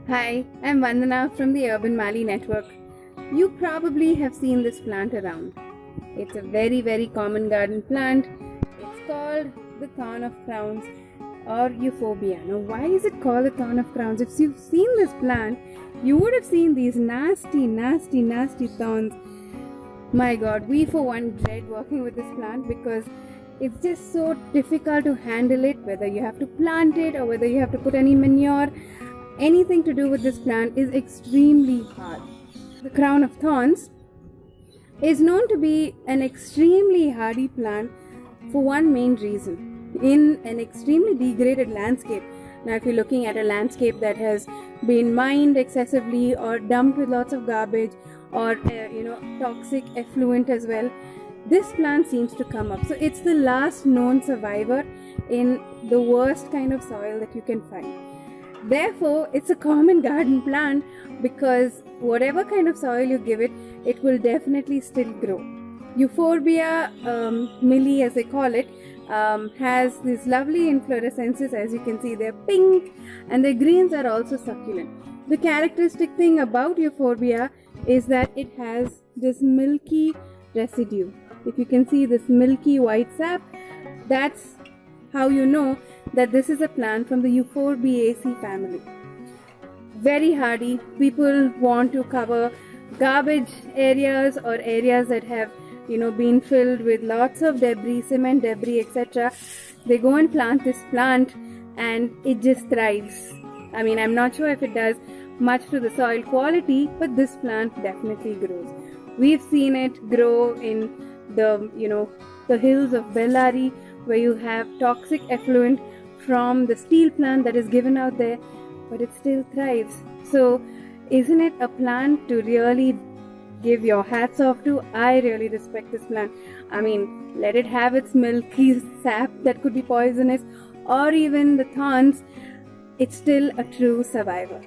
Hi, I'm Vandana from the Urban Mali Network. You probably have seen this plant around. It's a very common garden plant. It's called the Thorn of Crowns or Euphorbia. Now, why is it called the Thorn of Crowns? If you've seen this plant, you would have seen these nasty thorns. My god, we for one dread working with this plant because it's just so difficult to handle it, whether you have to plant it or whether you have to put any manure. Anything to do with this plant is extremely hard. The crown of thorns is known to be an extremely hardy plant for one main reason. In an extremely degraded landscape, now if you're looking at a landscape that has been mined excessively or dumped with lots of garbage or toxic effluent as well, this plant seems to come up. So it's the last known survivor in the worst kind of soil that you can find. Therefore, it's a common garden plant because whatever kind of soil you give it, it will definitely still grow. Euphorbia milli, as they call it, has these lovely inflorescences. As you can see, they're pink and the greens are also succulent. The characteristic thing about Euphorbia is that it has this milky residue. If you can see this milky white sap, that's how you know that this is a plant from the Euphorbiaceae family. Very hardy. People want to cover garbage areas or areas that have been filled with lots of debris, cement debris, etc. They go and plant this plant and it just thrives. I mean, I'm not sure if it does much to the soil quality, but this plant definitely grows. We've seen it grow in the hills of Bellary, where you have toxic effluent from the steel plant that is given out there, but it still thrives. So isn't it a plant to really give your hats off to? I really respect this plant. I mean, let it have its milky sap that could be poisonous, or even the thorns, it's still a true survivor.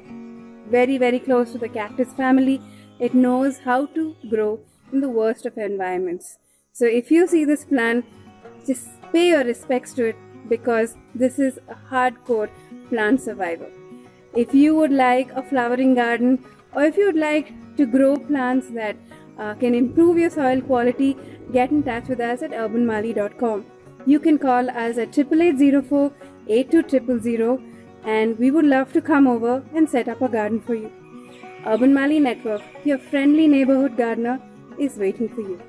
Very close to the cactus family. It knows how to grow in the worst of environments. So if you see this plant, just pay your respects to it because this is a hardcore plant survivor. If you would like a flowering garden or if you would like to grow plants that can improve your soil quality, get in touch with us at urbanmali.com. You can call us at 8804 82000 and we would love to come over and set up a garden for you. Urban Mali Network, your friendly neighborhood gardener, is waiting for you.